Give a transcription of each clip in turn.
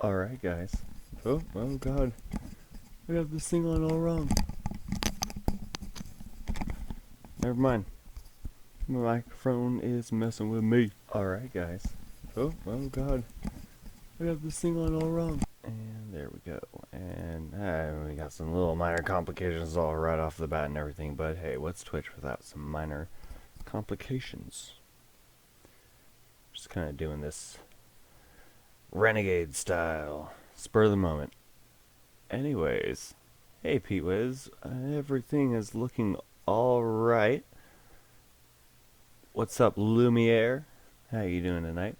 Alright, guys. Oh god. I got this thing on all wrong. Never mind. My microphone is messing with me. Alright, guys. Oh god. I got this thing on all wrong. And there we go. And we got some little minor complications all right off the bat and everything, but hey, what's Twitch without some minor complications? Just kind of doing this renegade style, spur of the moment. Anyways, hey Pete Wiz, everything is looking alright. What's up, Lumiere? How you doing tonight?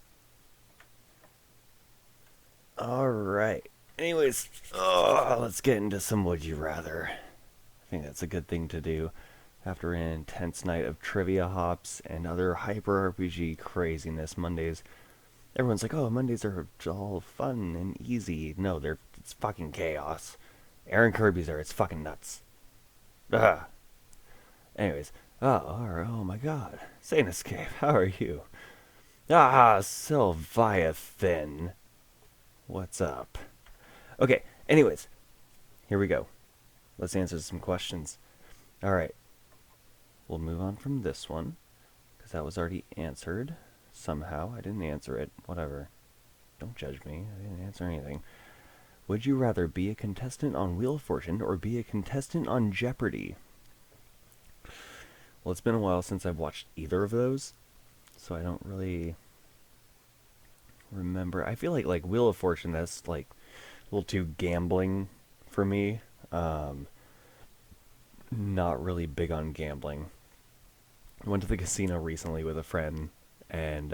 Alright. Anyways, let's get into some Would You Rather. I think that's a good thing to do after an intense night of trivia hops and other hyper RPG craziness. Mondays, everyone's like, oh, Mondays are all fun and easy. No, it's fucking chaos. Aaron Kirby's there, it's fucking nuts. Ugh. Anyways, oh my god. Saint Escape, how are you? Sylviathan. What's up? Okay, anyways, here we go. Let's answer some questions. Alright, we'll move on from this one, because that was already answered. Somehow, I didn't answer it. Whatever. Don't judge me, I didn't answer anything. Would you rather be a contestant on Wheel of Fortune or be a contestant on Jeopardy? Well, it's been a while since I've watched either of those, so I don't really remember. I feel like Wheel of Fortune, that's like a little too gambling for me. Not really big on gambling. I went to the casino recently with a friend, and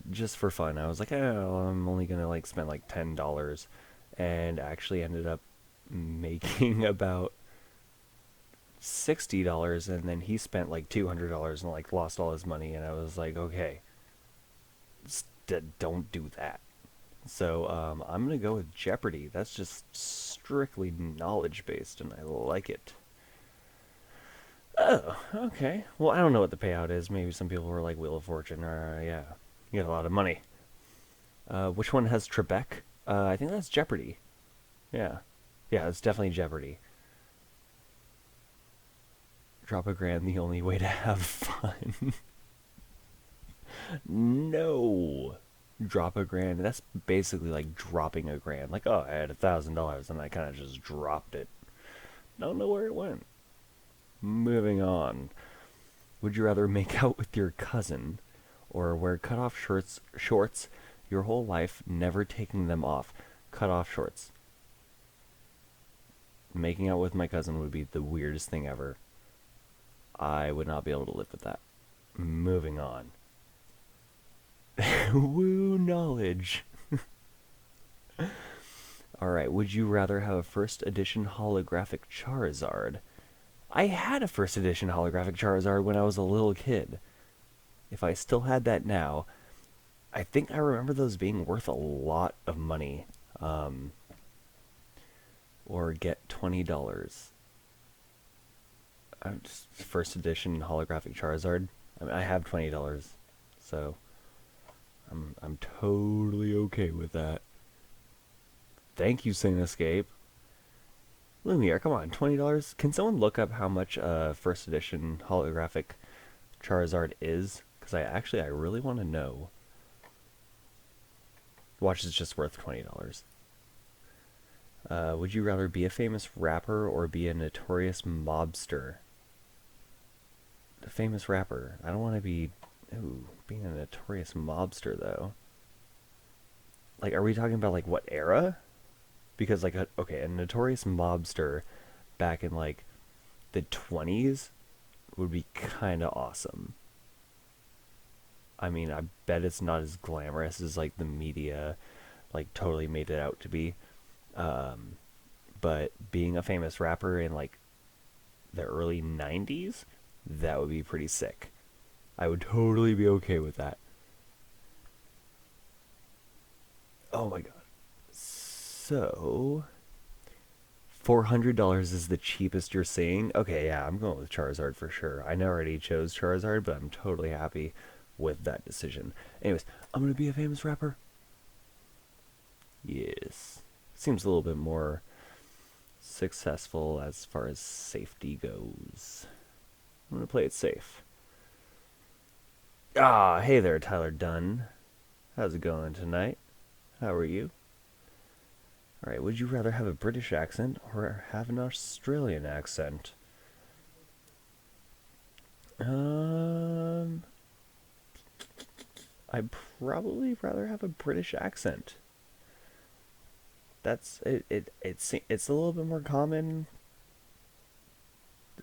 just for fun, I was like, oh, I'm only gonna spend like $10, and actually ended up making about $60, and then he spent like $200 and lost all his money, and I was like, okay, don't do that. So I'm gonna go with Jeopardy. That's just strictly knowledge based, and I like it. Oh, okay. Well, I don't know what the payout is. Maybe some people were like Wheel of Fortune, or yeah, you get a lot of money. Which one has Trebek? I think that's Jeopardy. Yeah, yeah, it's definitely Jeopardy. Drop a grand, the only way to have fun. No. Drop a grand. That's basically like dropping a grand. Like, oh, I had $1,000 and I kind of just dropped it. Don't know where it went. Moving on. Would you rather make out with your cousin or wear cutoff shorts your whole life, never taking them off? Cutoff shorts. Making out with my cousin would be the weirdest thing ever. I would not be able to live with that. Moving on. Woo knowledge. Alright, would you rather have a first edition holographic Charizard? I had a first edition holographic Charizard when I was a little kid. If I still had that now, I think I remember those being worth a lot of money. Or get $20. Just first edition holographic Charizard. I mean, I have $20, so I'm totally okay with that. Thank you, Saint Escape. Lumiere, come on, $20. Can someone look up how much first edition holographic Charizard is? Because I really want to know. Watch, it's just worth $20. Would you rather be a famous rapper or be a notorious mobster? A famous rapper. I don't want to be... Ooh, being a notorious mobster, though. Like, are we talking about, what era? Because, okay, a notorious mobster back in, the 20s would be kind of awesome. I mean, I bet it's not as glamorous as, the media, totally made it out to be. But being a famous rapper in, the early 90s, that would be pretty sick. I would totally be okay with that. Oh my god. So, $400 is the cheapest you're seeing? Okay, yeah, I'm going with Charizard for sure. I already chose Charizard, but I'm totally happy with that decision. Anyways, I'm gonna be a famous rapper. Yes. Seems a little bit more successful as far as safety goes. I'm gonna play it safe. Ah, hey there, Tyler Dunn. How's it going tonight? How are you? Alright, would you rather have a British accent or have an Australian accent? Um, I'd probably rather have a British accent. That's it's a little bit more common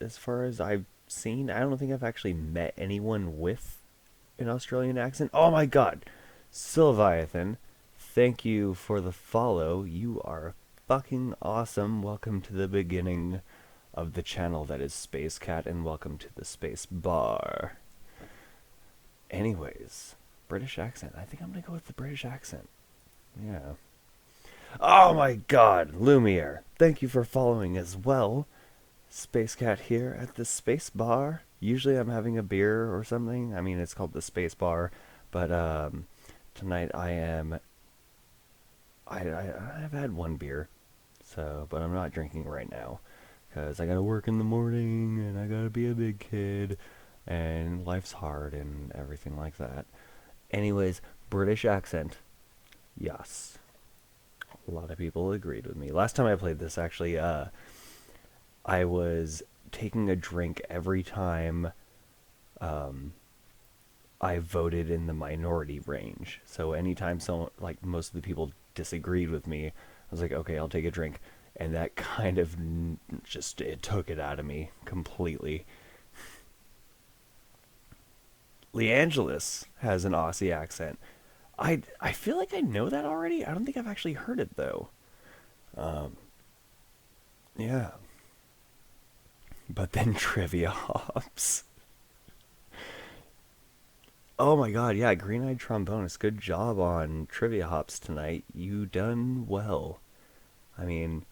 as far as I've seen. I don't think I've actually met anyone with an Australian accent. Oh my god. Sylviathan, thank you for the follow. You are fucking awesome. Welcome to the beginning of the channel that is Space Cat, and welcome to the Space Bar. Anyways, British accent. I think I'm gonna go with the British accent. Yeah. Oh my god, Lumiere. Thank you for following as well. Space Cat here at the Space Bar. Usually I'm having a beer or something. I mean, it's called the Space Bar, but tonight I've had one beer, so but I'm not drinking right now because I gotta work in the morning and I gotta be a big kid and life's hard and everything like that. Anyways, British accent. Yes. A lot of people agreed with me. Last time I played this, actually, I was taking a drink every time um, I voted in the minority range. So anytime someone, like most of the people disagreed with me, I was like, okay, I'll take a drink. And that kind of just, it took it out of me completely. LeAngelis has an Aussie accent. I feel like I know that already. I don't think I've actually heard it though. Um, yeah. But then Trivia Hops. Oh my god, yeah, Green Eyed Trombonist. Good job on Trivia Hops tonight. You done well. I mean,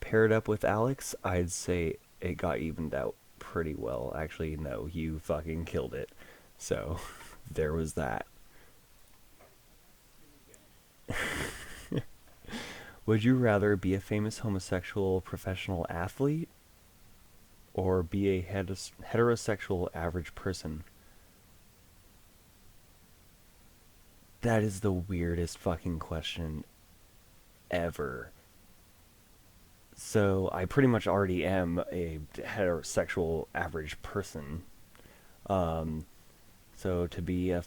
paired up with Alex, I'd say it got evened out pretty well. Actually, no, you fucking killed it. So, there was that. Would you rather be a famous homosexual professional athlete or be a heterosexual average person? That is the weirdest fucking question ever. So I pretty much already am a heterosexual average person. Um, so to be a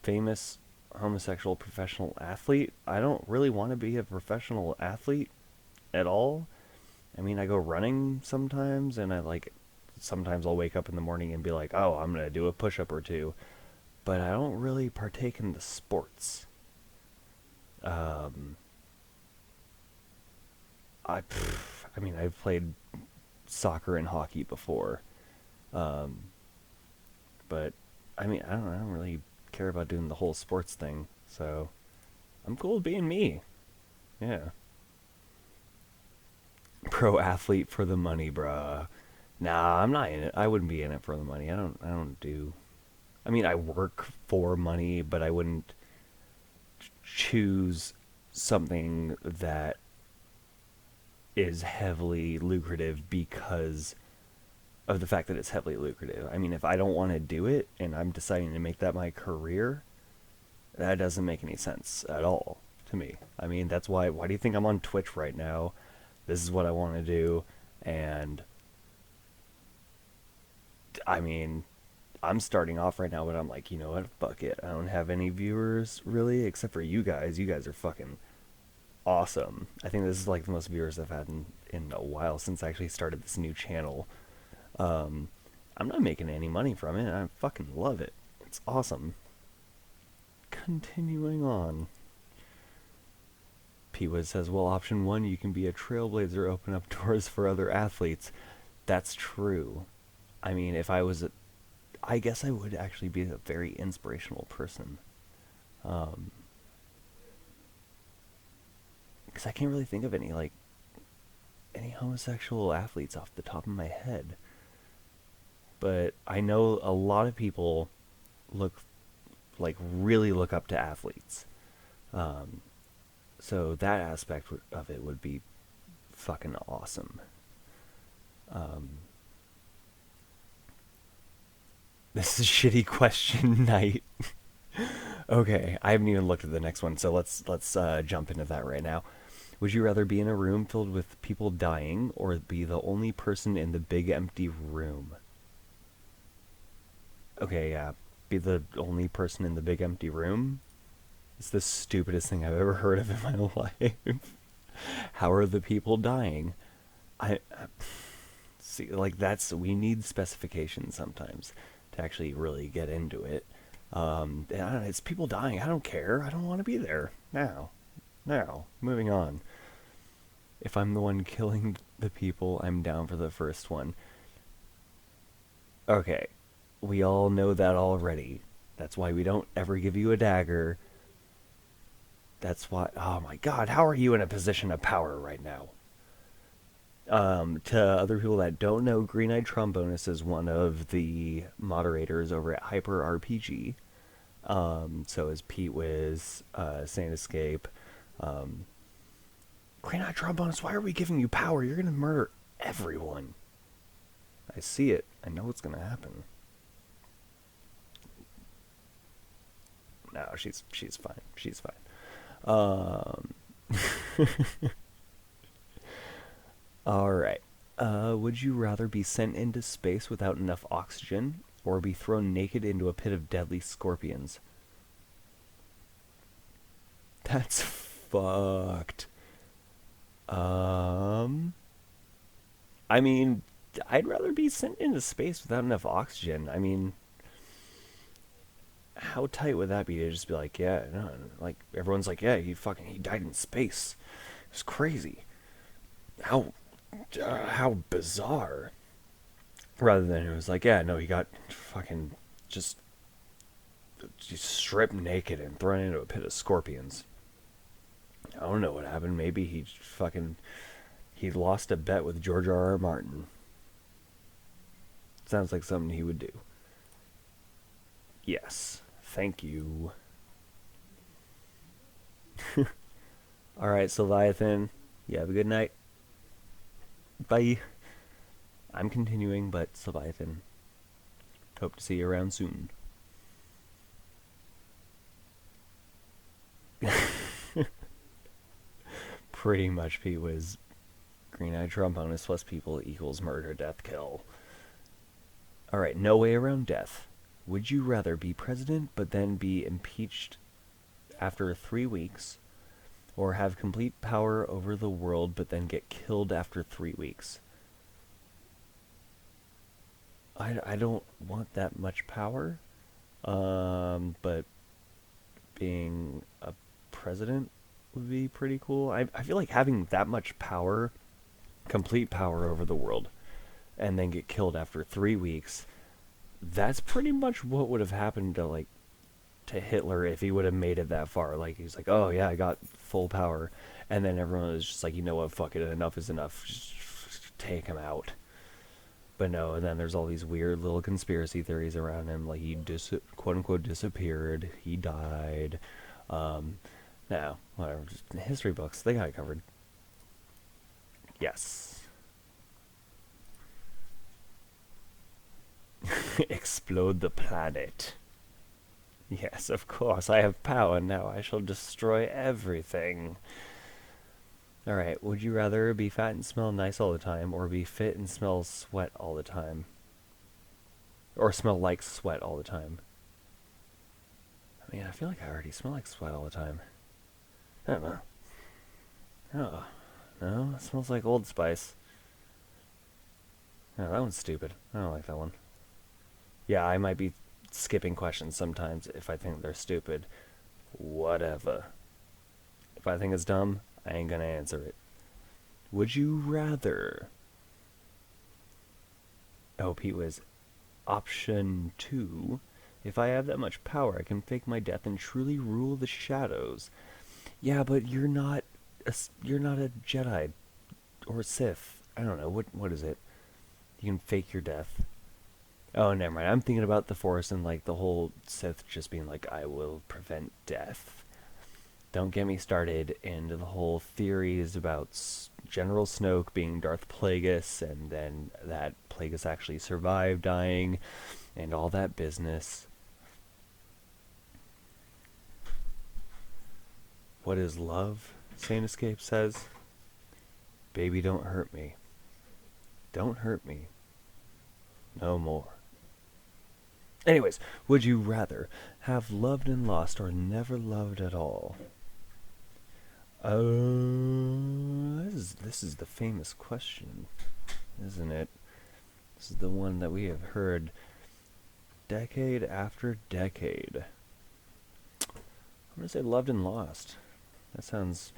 famous homosexual professional athlete, I don't really want to be a professional athlete at all. I mean, I go running sometimes, and sometimes I'll wake up in the morning and be like, oh, I'm gonna do a push up or two, but I don't really partake in the sports. Um, I mean, I've played soccer and hockey before, um, but I mean, I don't really care about doing the whole sports thing, so I'm cool with being me. Yeah, pro athlete for the money, bruh. Nah, I'm not in it. I wouldn't be in it for the money. I don't do. I mean, I work for money, but I wouldn't choose something that is heavily lucrative because of the fact that it's heavily lucrative. I mean, if I don't want to do it and I'm deciding to make that my career, that doesn't make any sense at all to me. I mean, that's why do you think I'm on Twitch right now? This is what I want to do, and I mean, I'm starting off right now, but I'm like, you know what? Fuck it. I don't have any viewers really, except for you guys. You guys are fucking awesome. I think this is like the most viewers I've had in a while since I actually started this new channel. Um, I'm not making any money from it. I fucking love it. It's awesome. Continuing on. P-Wiz says, well, option one, you can be a trailblazer, open up doors for other athletes. That's true. I mean, if I was I guess I would actually be a very inspirational person. Um, because I can't really think of any homosexual athletes off the top of my head. But I know a lot of people look really look up to athletes. Um, So that aspect of it would be fucking awesome. Um, this is shitty question night. Okay, I haven't even looked at the next one, so let's jump into that right now. Would you rather be in a room filled with people dying or be the only person in the big empty room? Okay, yeah, be the only person in the big empty room? It's the stupidest thing I've ever heard of in my life. How are the people dying? I see, like we need specifications sometimes to actually really get into it. And I don't know, it's people dying. I don't care. I don't want to be there now. Now, moving on. If I'm the one killing the people, I'm down for the first one. Okay, we all know that already. That's why we don't ever give you a dagger. That's why. Oh my god, how are you in a position of power right now? To other people that don't know, Green Eyed Trombonus is one of the moderators over at Hyper RPG. So is Pete Wiz, Saint Escape. Um, Green Eyed Trombonus, why are we giving you power? You're gonna murder everyone. I see it. I know what's gonna happen. No, she's fine. She's fine. Um, all right. Would you rather be sent into space without enough oxygen, or be thrown naked into a pit of deadly scorpions? That's fucked. Um, I mean, I'd rather be sent into space without enough oxygen. I mean, how tight would that be to just be like, yeah, no, like everyone's like, yeah, he died in space. It's crazy. How how bizarre. Rather than it was like, yeah, no, he got fucking just stripped naked and thrown into a pit of scorpions. I don't know what happened. Maybe he lost a bet with George R. R. Martin. Sounds like something he would do. Yes. Thank you. All right, Leviathan. You have a good night. Bye. I'm continuing, but Leviathan. Hope to see you around soon. Pretty much Pete was Green Eye Trombonus plus people equals murder, death, kill. Alright, no way around death. Would you rather be president but then be impeached after 3 weeks, or have complete power over the world but then get killed after 3 weeks? I don't want that much power, but being a president would be pretty cool. I feel like having that much power, complete power over the world, and then get killed after 3 weeks, that's pretty much what would have happened to Hitler if he would have made it that far. Like he's like, oh yeah, I got full power, and then everyone was just like, you know what, fuck it, enough is enough, just take him out. But no, and then there's all these weird little conspiracy theories around him, like he quote unquote disappeared, he died. No, whatever. Just history books, they got it covered. Yes. Explode the planet. Yes, of course, I have power now. I shall destroy everything. Alright, would you rather be fat and smell nice all the time, or be fit and smell sweat all the time? Or smell like sweat all the time? I mean, I feel like I already smell like sweat all the time. I don't know. Oh, no, it smells like Old Spice. Oh, that one's stupid. I don't like that one. Yeah, I might be skipping questions sometimes if I think they're stupid. Whatever. If I think it's dumb, I ain't gonna answer it. Would you rather? Oh, Pete was option 2. If I have that much power, I can fake my death and truly rule the shadows. Yeah, but you're not a Jedi or Sith. I don't know what is it. You can fake your death. Oh, never mind. I'm thinking about the Force and like the whole Sith just being like, I will prevent death. Don't get me started into the whole theories about General Snoke being Darth Plagueis, and then that Plagueis actually survived dying, and all that business. What is love? Saint Escape says. Baby, don't hurt me. Don't hurt me. No more. Anyways, would you rather have loved and lost or never loved at all? This is the famous question, isn't it? This is the one that we have heard decade after decade. I'm gonna say loved and lost. That sounds,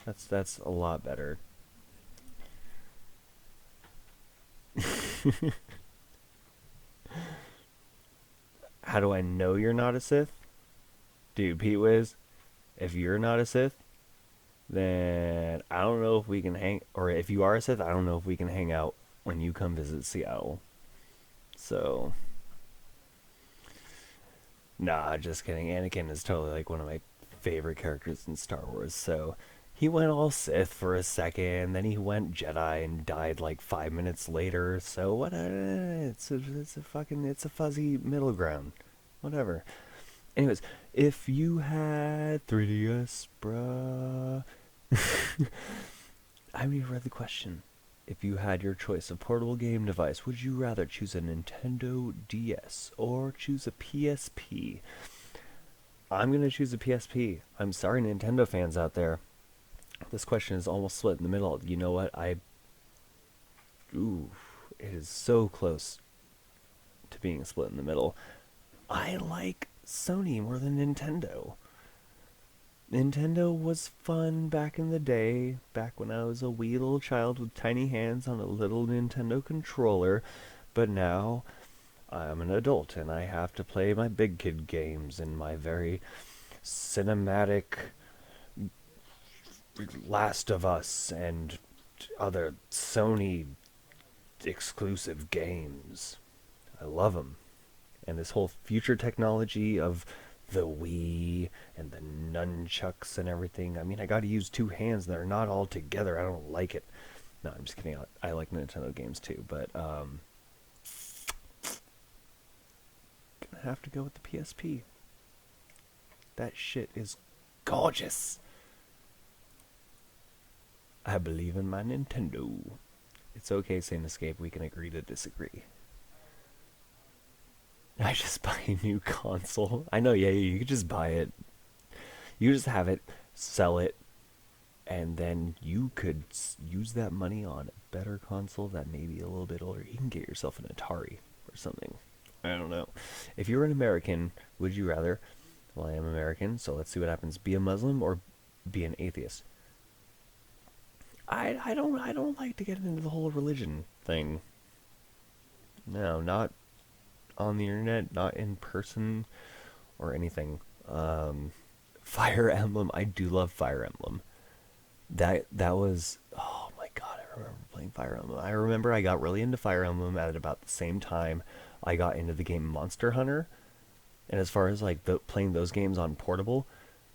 that's a lot better. How do I know you're not a Sith? Dude, Pete Wiz, if you're not a Sith, then I don't know if we can hang, or if you are a Sith, I don't know if we can hang out when you come visit Seattle. So, nah, just kidding. Anakin is totally like one of my favorite characters in Star Wars. So, he went all Sith for a second, then he went Jedi and died like 5 minutes later. So what? It's a fuzzy middle ground. Whatever. Anyways, if you had 3DS, bruh. I haven't even read the question. If you had your choice of portable game device, would you rather choose a Nintendo DS or choose a PSP? I'm gonna choose a PSP. I'm sorry, Nintendo fans out there. This question is almost split in the middle. You know what? Ooh, it is so close to being split in the middle. I like Sony more than Nintendo. Nintendo was fun back in the day, back when I was a wee little child with tiny hands on a little Nintendo controller, but now I'm an adult and I have to play my big kid games and my very cinematic Last of Us and other Sony exclusive games. I love them. And this whole future technology of the Wii and the nunchucks and everything. I mean, I gotta use two hands and they're not all together. I don't like it. No, I'm just kidding. I like Nintendo games too, but gonna have to go with the PSP. That shit is gorgeous. I believe in my Nintendo. It's okay, Saint Escape. We can agree to disagree. I just buy a new console. I know, yeah, you could just buy it. You just have it, sell it, and then you could use that money on a better console that may be a little bit older. You can get yourself an Atari or something. I don't know. If you were an American, would you rather? Well, I am American, so let's see what happens. Be a Muslim or be an atheist? I don't like to get into the whole religion thing. No, not on the internet, not in person or anything. Fire Emblem, I do love Fire Emblem. That was, oh my god, I remember playing Fire Emblem. I remember I got really into Fire Emblem at about the same time I got into the game Monster Hunter. And as far as like playing those games on portable,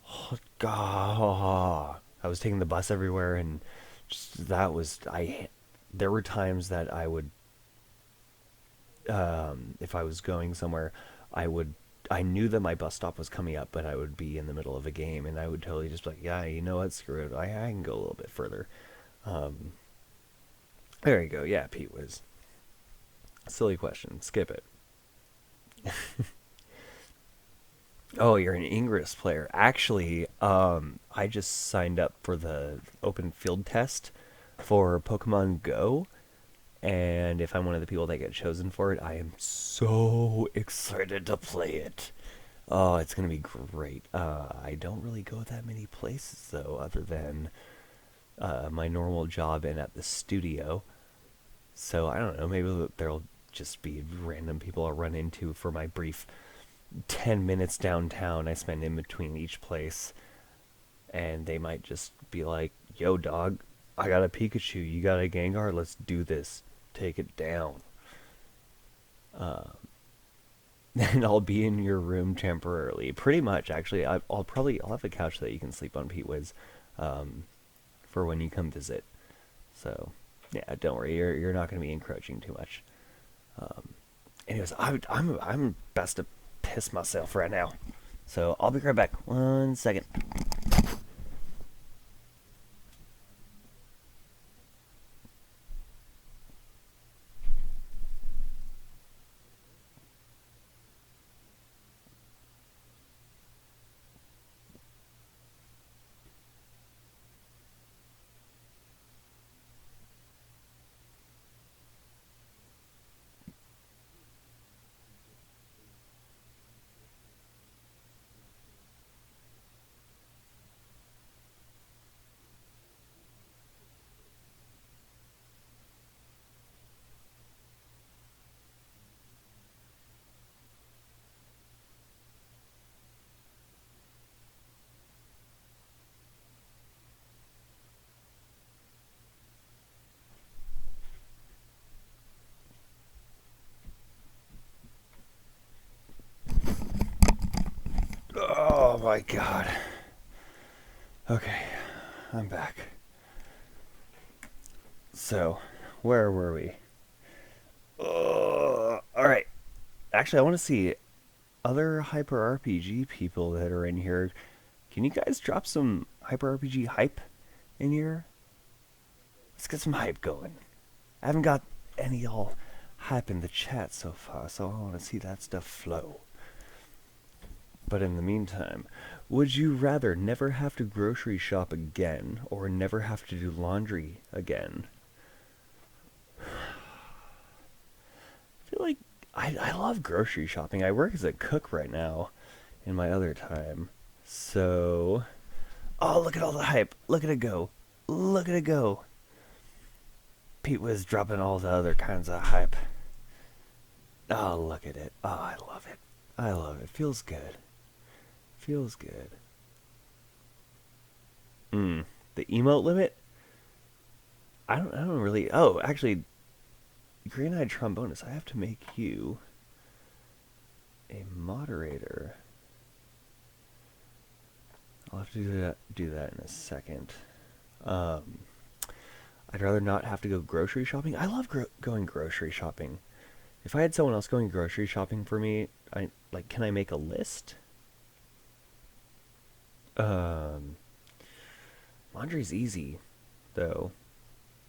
oh god, I was taking the bus everywhere, and just, that was I. There were times that I would, if I was going somewhere, I would. I knew that my bus stop was coming up, but I would be in the middle of a game, and I would totally just be like, yeah, you know what, screw it. I can go a little bit further. Um, there you go. Yeah, Pete was silly question. Skip it. Oh, you're an Ingress player. Actually, I just signed up for the open field test for Pokemon Go, and if I'm one of the people that get chosen for it, I am so excited to play it. Oh, it's gonna be great. I don't really go that many places though, other than my normal job and at the studio. So I don't know. Maybe there'll just be random people I'll run into for my brief 10 minutes downtown I spend in between each place, and they might just be like, yo dog, I got a Pikachu, you got a Gengar, let's do this, take it down. and I'll be in your room temporarily. Pretty much, actually. I'll have a couch that you can sleep on, Pete Wiz, um, for when you come visit. So, yeah, don't worry. You're not going to be encroaching too much. Anyways, I'm best to piss myself right now. So I'll be right back. 1 second. Oh my god. Okay, I'm back. So, where were we? Alright. Actually, I want to see other Hyper RPG people that are in here. Can you guys drop some Hyper RPG hype in here? Let's get some hype going. I haven't got any all hype in the chat so far, so I want to see that stuff flow. But in the meantime, would you rather never have to grocery shop again or never have to do laundry again? I feel like I love grocery shopping. I work as a cook right now in my other time. So, oh, look at all the hype. Look at it go. Look at it go. Pete was dropping all the other kinds of hype. Oh, look at it. Oh, I love it. I love it. Feels good. Feels good. The emote limit? I don't really. Oh, actually, green-eyed trombonist. I have to make you a moderator. I'll have to do that in a second. Um, I'd rather not have to go grocery shopping. I love going grocery shopping. If I had someone else going grocery shopping for me, can I make a list? Um, Laundry's easy, though.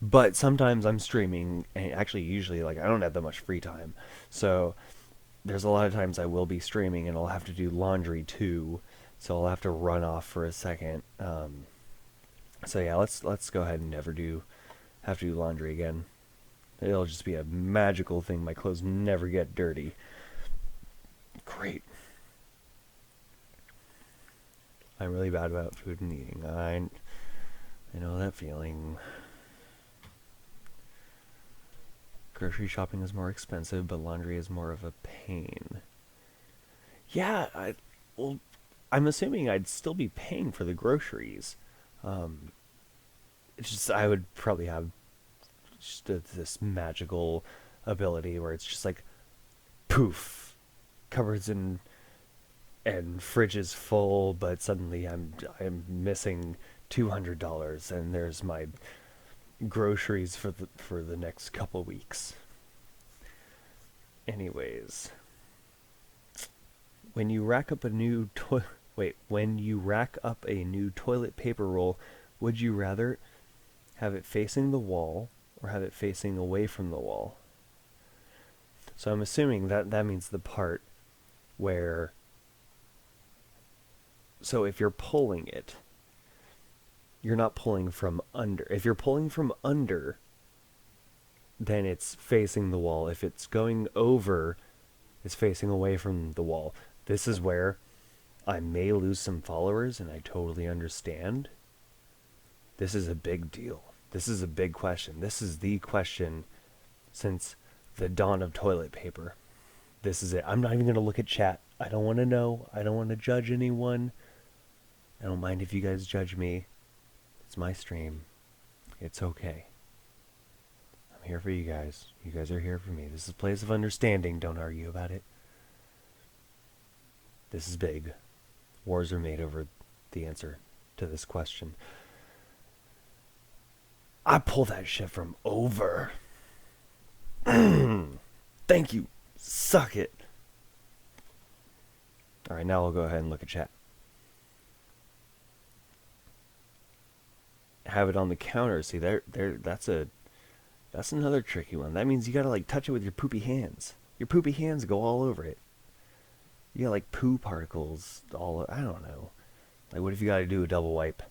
But sometimes I'm streaming, and actually, usually, like, I don't have that much free time. So, there's a lot of times I will be streaming, and I'll have to do laundry too. So, I'll have to run off for a second. So, yeah, let's go ahead and never have to do laundry again. It'll just be a magical thing. My clothes never get dirty. Great. I'm really bad about food and eating. I know that feeling. Grocery shopping is more expensive, but laundry is more of a pain. Yeah, well, I'm assuming I'd still be paying for the groceries. Um, it's just I would probably have just this magical ability where it's just like poof, cupboards and fridge is full, but suddenly I'm missing $200, and there's my groceries for the next couple weeks. Anyways, when you rack up a new when you rack up a new toilet paper roll, would you rather have it facing the wall or have it facing away from the wall? So I'm assuming that means the part where, so if you're pulling it, you're not pulling from under. If you're pulling from under, then it's facing the wall. If it's going over, it's facing away from the wall. This is where I may lose some followers, and I totally understand. This is a big deal. This is a big question. This is the question since the dawn of toilet paper. This is it. I'm not even going to look at chat. I don't want to know. I don't want to judge anyone. I don't mind if you guys judge me. It's my stream. It's okay. I'm here for you guys. You guys are here for me. This is a place of understanding. Don't argue about it. This is big. Wars are made over the answer to this question. I pull that shit from over. Thank you. Suck it. Alright, now I'll go ahead and look at chat. Have it on the counter. See, that's another tricky one. That means you gotta like touch it with your poopy hands. Your poopy hands go all over it. You got like poo particles all. I don't know. Like, what if you gotta do a double wipe?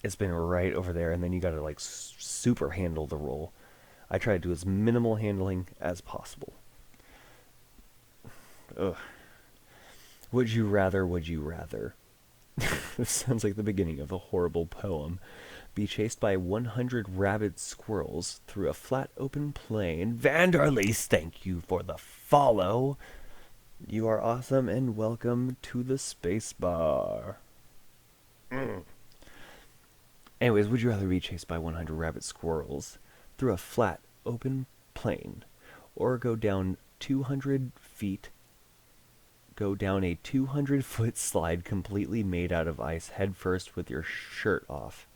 It's been right over there, and then you gotta like super handle the roll. I try to do as minimal handling as possible. Ugh. Would you rather? Would you rather? This sounds like the beginning of a horrible poem. Be chased by 100 rabid squirrels through a flat open plain. Vanderleest, thank you for the follow. You are awesome and welcome to the space bar. Anyways, would you rather be chased by 100 rabid squirrels through a flat open plain, or go down 200 feet, go down a 200-foot slide completely made out of ice headfirst with your shirt off?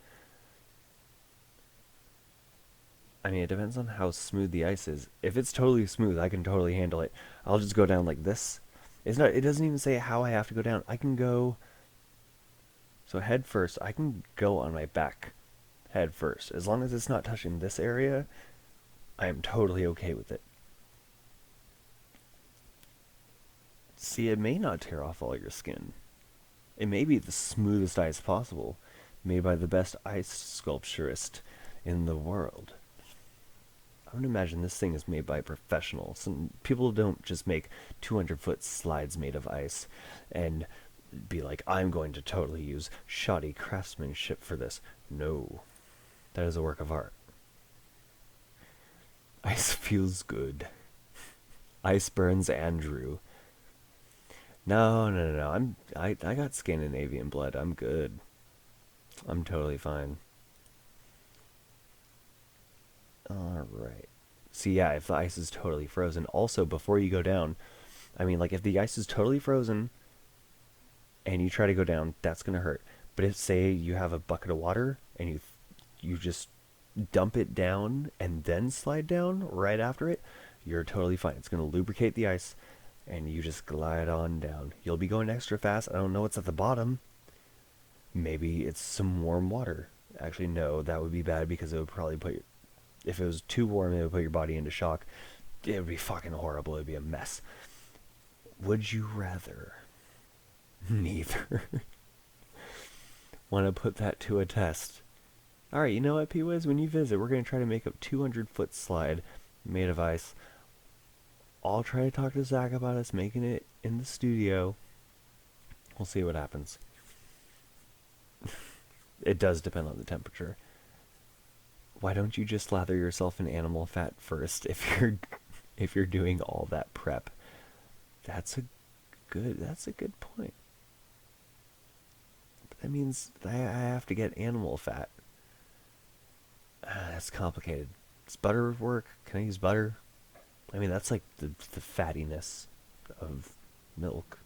I mean, it depends on how smooth the ice is. If it's totally smooth, I can totally handle it. I'll just go down like this. It doesn't even say how I have to go down. I can go, so head first, I can go on my back head first. As long as it's not touching this area, I am totally okay with it. See, it may not tear off all your skin. It may be the smoothest ice possible, made by the best ice sculpturist in the world. I would imagine this thing is made by professionals, and people don't just make 200-foot slides made of ice and be like, I'm going to totally use shoddy craftsmanship for this. No, that is a work of art. Ice feels good. Ice burns Andrew. No. I got Scandinavian blood. I'm good. I'm totally fine. Alright. See, yeah, if the ice is totally frozen, also, before you go down, I mean, like, if the ice is totally frozen and you try to go down, that's gonna hurt. But if, say, you have a bucket of water and you just dump it down and then slide down right after it, you're totally fine. It's gonna lubricate the ice, and you just glide on down. You'll be going extra fast. I don't know what's at the bottom. Maybe it's some warm water. Actually, no, that would be bad because it would probably put your... If it was too warm, it would put your body into shock. It would be fucking horrible. It would be a mess. Would you rather? Neither. Want to put that to a test? Alright, you know what, P-Wiz? When you visit, we're going to try to make a 200-foot slide made of ice. I'll try to talk to Zach about us making it in the studio. We'll see what happens. It does depend on the temperature. Why don't you just lather yourself in animal fat first if you're doing all that prep? That's a good point. But that means I have to get animal fat. That's complicated. Does butter work? Can I use butter? I mean, that's like the fattiness of milk,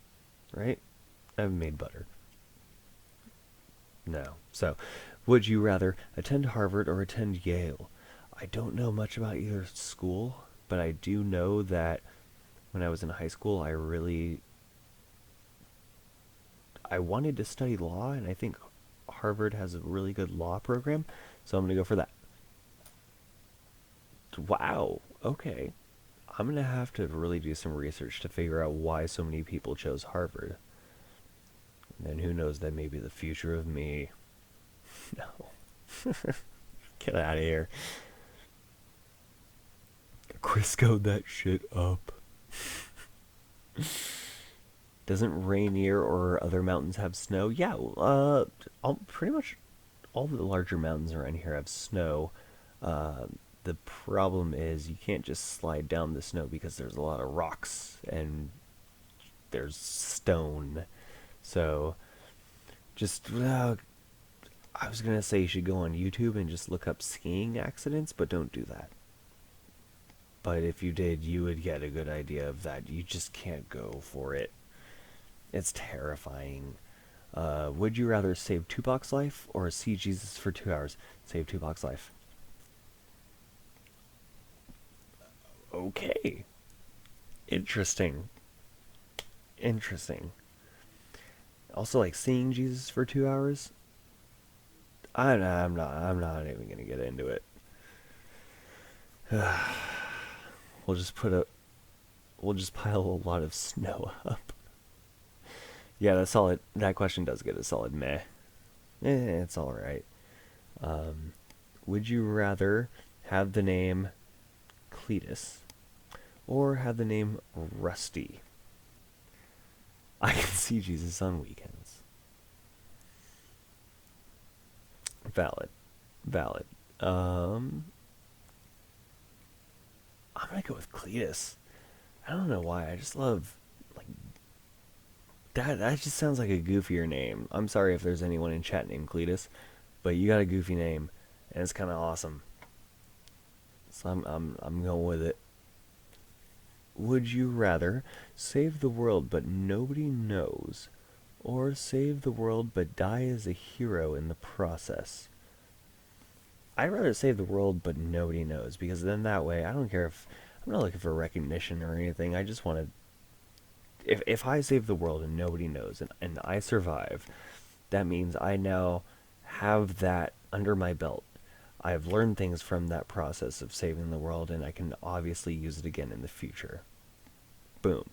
right? I haven't made butter. No. So, would you rather attend Harvard or attend Yale? I don't know much about either school, but I do know that when I was in high school, I wanted to study law, and I think Harvard has a really good law program, so I'm going to go for that. Wow, okay. I'm going to have to really do some research to figure out why so many people chose Harvard. And who knows, that may be the future of me. No. Get out of here. Criscoed that shit up. Doesn't Rainier or other mountains have snow? Yeah, pretty much all the larger mountains around here have snow. The problem is you can't just slide down the snow because there's a lot of rocks and there's stone. So, just, I was going to say you should go on YouTube and just look up skiing accidents, but don't do that. But if you did, you would get a good idea of that. You just can't go for it. It's terrifying. Would you rather save Tupac's life or see Jesus for 2 hours? Save Tupac's life. Okay. Interesting. Interesting. Also, like seeing Jesus for 2 hours. I'm not. I'm not even gonna get into it. We'll just put a. We'll just pile a lot of snow up. Yeah, that's solid. That question does get a solid meh. It's all right. Um, would you rather have the name Cletus or have the name Rusty? I can see Jesus on weekends. Valid. Valid. Um, I'm gonna go with Cletus. I don't know why. I just love like that. That just sounds like a goofier name. I'm sorry if there's anyone in chat named Cletus, but you got a goofy name, and it's kind of awesome. So I'm going with it. Would you rather save the world but nobody knows, or save the world but die as a hero in the process? I'd rather save the world but nobody knows, because then that way I don't care if I'm not looking for recognition or anything. I just want to. If I save the world and nobody knows and I survive, that means I now have that under my belt. I've learned things from that process of saving the world, and I can obviously use it again in the future. Boom.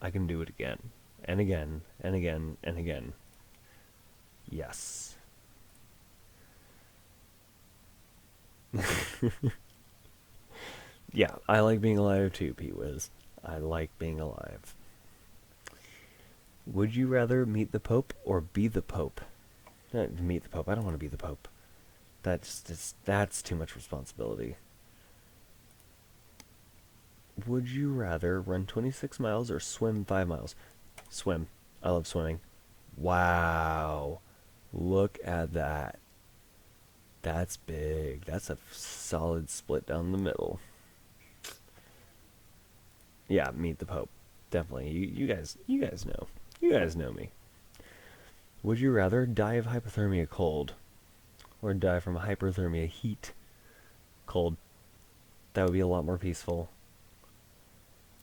I can do it again. And again, and again, and again. Yes. Yeah, I like being alive too, Pete Wiz. I like being alive. Would you rather meet the Pope or be the Pope? Meet the Pope. I don't want to be the Pope. That's too much responsibility. Would you rather run 26 miles or swim 5 miles? Swim. I love swimming. Wow. Look at that. That's big. That's a solid split down the middle. Yeah, meet the Pope. Definitely. You guys know. You guys know me. Would you rather die of hypothermia cold or die from hyperthermia heat cold? That would be a lot more peaceful.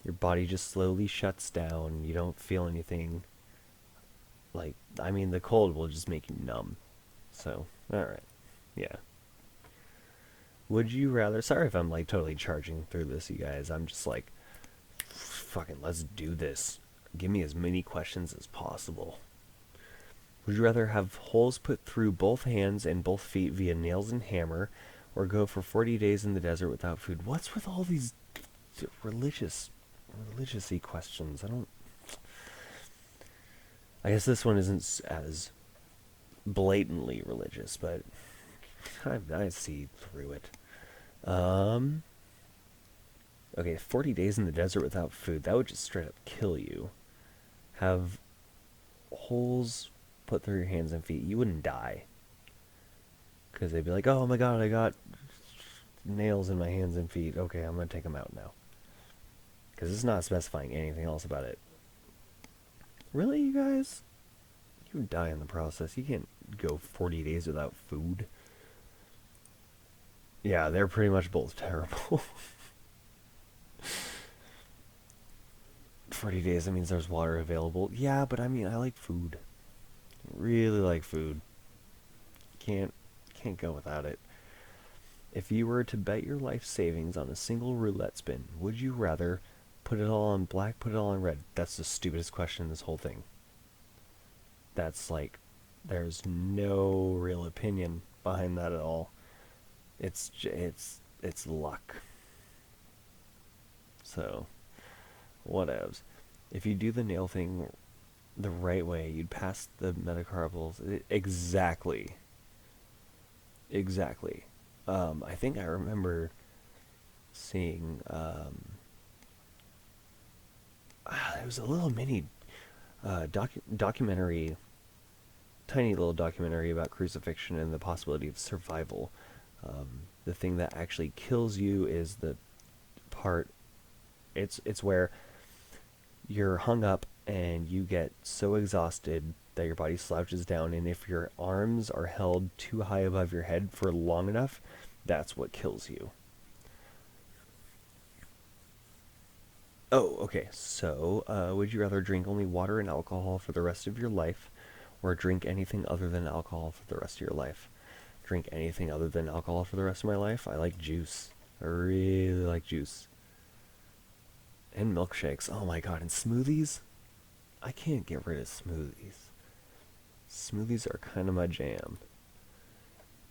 Your body just slowly shuts down. You don't feel anything. Like, I mean, the cold will just make you numb. So, alright. Yeah. Would you rather... Sorry if I'm, like, totally charging through this, you guys. I'm just like, fucking, let's do this. Give me as many questions as possible. Would you rather have holes put through both hands and both feet via nails and hammer, or go for 40 days in the desert without food? What's with all these religiously questions? I guess this one isn't as blatantly religious, but I see through it. Okay, 40 days in the desert without food. That would just straight up kill you. Have holes put through your hands and feet. You wouldn't die. Because they'd be like, oh my god, I got nails in my hands and feet. Okay, I'm going to take them out now. Because it's not specifying anything else about it. Really, you guys? You would die in the process. You can't go 40 days without food. Yeah, they're pretty much both terrible. 40 days, that means there's water available. Yeah, but I mean, I like food. Really like food. Can't go without it. If you were to bet your life savings on a single roulette spin, would you rather put it all on black, put it all on red? That's the stupidest question in this whole thing. That's like, there's no real opinion behind that at all. It's luck. So, whatevs. If you do the nail thing the right way, you'd pass the metacarpals. Exactly. Exactly. I think I remember seeing, there was a little mini documentary, tiny little documentary about crucifixion and the possibility of survival. The thing that actually kills you is the part, it's where you're hung up and you get so exhausted that your body slouches down, and if your arms are held too high above your head for long enough, that's what kills you. Oh, okay. So, would you rather drink only water and alcohol for the rest of your life, or drink anything other than alcohol for the rest of your life? Drink anything other than alcohol for the rest of my life? I like juice. I really like juice. And milkshakes. Oh my god, and smoothies? I can't get rid of smoothies. Smoothies are kind of my jam.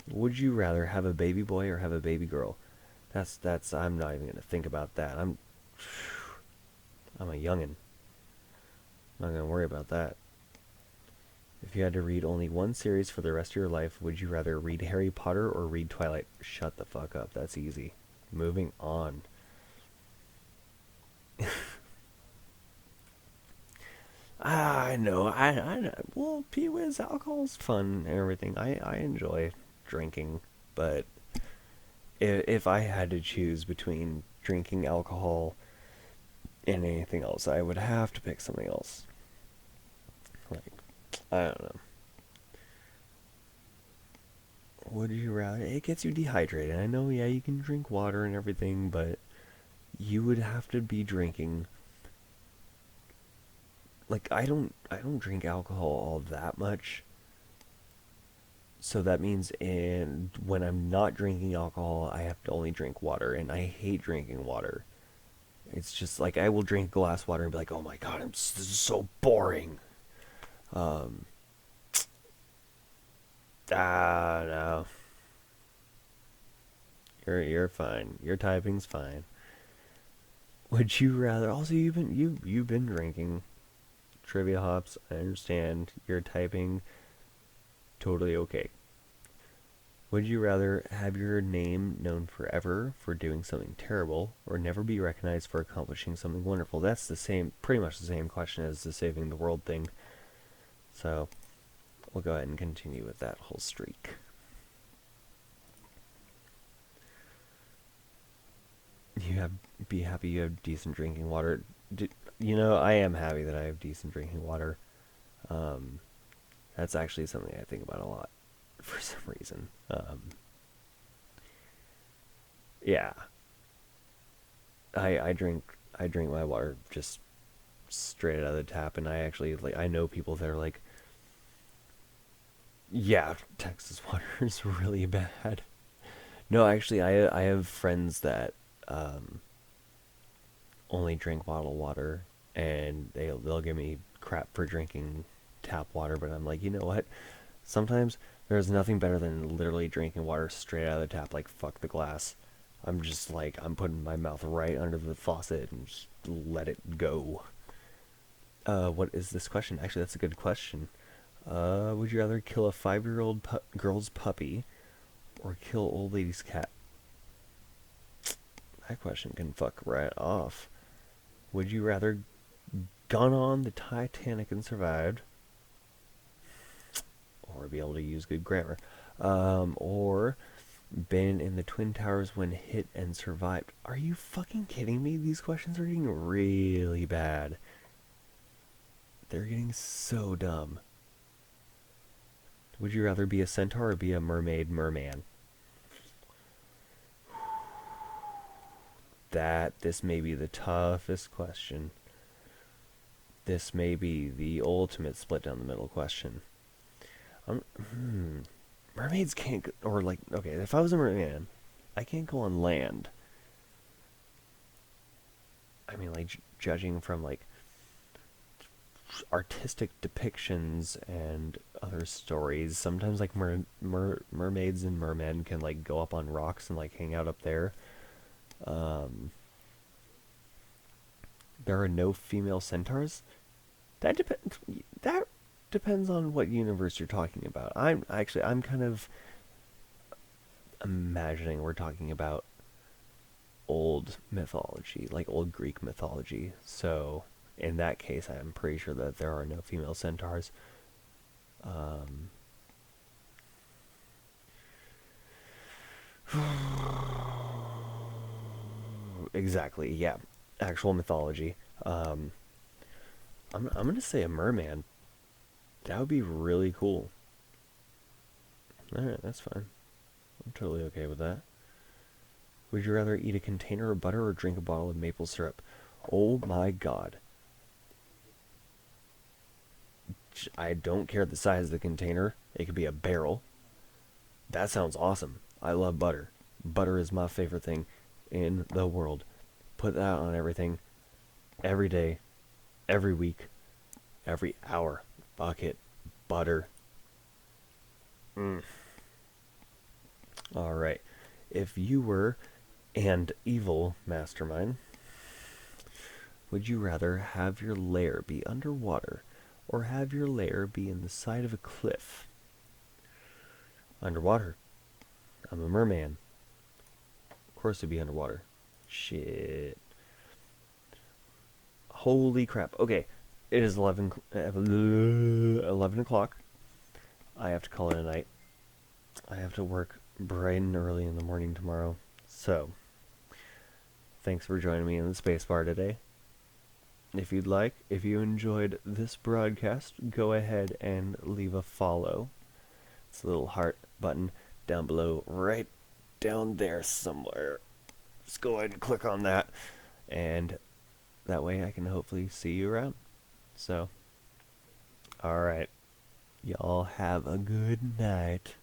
Would you rather have a baby boy or have a baby girl? That's I'm not even gonna think about that. I'm a youngin'. I'm not gonna worry about that. If you had to read only one series for the rest of your life, would you rather read Harry Potter or read Twilight? Shut the fuck up. That's easy. Moving on. I know. I know. Well, P-Wiz, alcohol's fun and everything. I enjoy drinking, but if I had to choose between drinking alcohol and anything else, I would have to pick something else. Like, I don't know. Would you rather? It gets you dehydrated. I know, yeah, you can drink water and everything, but you would have to be drinking. Like, I don't drink alcohol all that much. So that means when I'm not drinking alcohol, I have to only drink water, and I hate drinking water. It's just like I will drink glass water and be like, "Oh my god, this is so boring." Um, no, you're fine. Your typing's fine. Would you rather? Also, you've been drinking trivia hops. I understand your typing. Totally okay. Would you rather have your name known forever for doing something terrible, or never be recognized for accomplishing something wonderful? That's the same, pretty much the same question as the saving the world thing. So we'll go ahead and continue with that whole streak. You have Be happy you have decent drinking water. I am happy that I have decent drinking water. Um, that's actually something I think about a lot for some reason. Yeah, I drink my water just straight out of the tap, and I actually like I know people that are like, yeah, Texas water is really bad. No, actually, I have friends that um, only drink bottled water, and they'll give me crap for drinking tap water, but I'm like, you know what? Sometimes there's nothing better than literally drinking water straight out of the tap. Like fuck the glass. I'm just like I'm putting my mouth right under the faucet and just let it go. What is this question? Actually, that's a good question. Would you rather kill a 5-year-old girl's puppy or kill old lady's cat? That question can fuck right off. Would you rather gone on the Titanic and survived, or be able to use good grammar, or been in the Twin Towers when hit and survived? Are you fucking kidding me? These questions are getting really bad. They're getting so dumb. Would you rather be a centaur or be a merman? This may be the toughest question. This may be the ultimate split down the middle question. Mermaids can't, or like, okay, if I was a merman, I can't go on land. I mean, like, judging from like artistic depictions and other stories, sometimes like mermaids and mermen can like go up on rocks and like hang out up there. Um, there are no female centaurs. That depends. That depends on what universe you're talking about. I'm kind of imagining we're talking about old mythology, like old Greek mythology. So in that case, I'm pretty sure that there are no female centaurs. Um, exactly, yeah, actual mythology. Um, I'm gonna say a merman. That would be really cool. Alright, that's fine. I'm totally okay with that. Would you rather eat a container of butter or drink a bottle of maple syrup? Oh my god. I don't care the size of the container. It could be a barrel. That sounds awesome. I love butter. Butter is my favorite thing in the world. Put that on everything. Every day. Every week. Every hour. Fuck it. Butter. Mm. Alright. If you were an evil mastermind, would you rather have your lair be underwater or have your lair be in the side of a cliff? Underwater. I'm a merman. Of course it'd be underwater. Shit. Holy crap. Okay. It is 11 o'clock. I have to call it a night. I have to work bright and early in the morning tomorrow. So, thanks for joining me in the space bar today. If you enjoyed this broadcast, go ahead and leave a follow. It's a little heart button down below, right down there somewhere. Just go ahead and click on that, and that way I can hopefully see you around. So, alright. Y'all have a good night.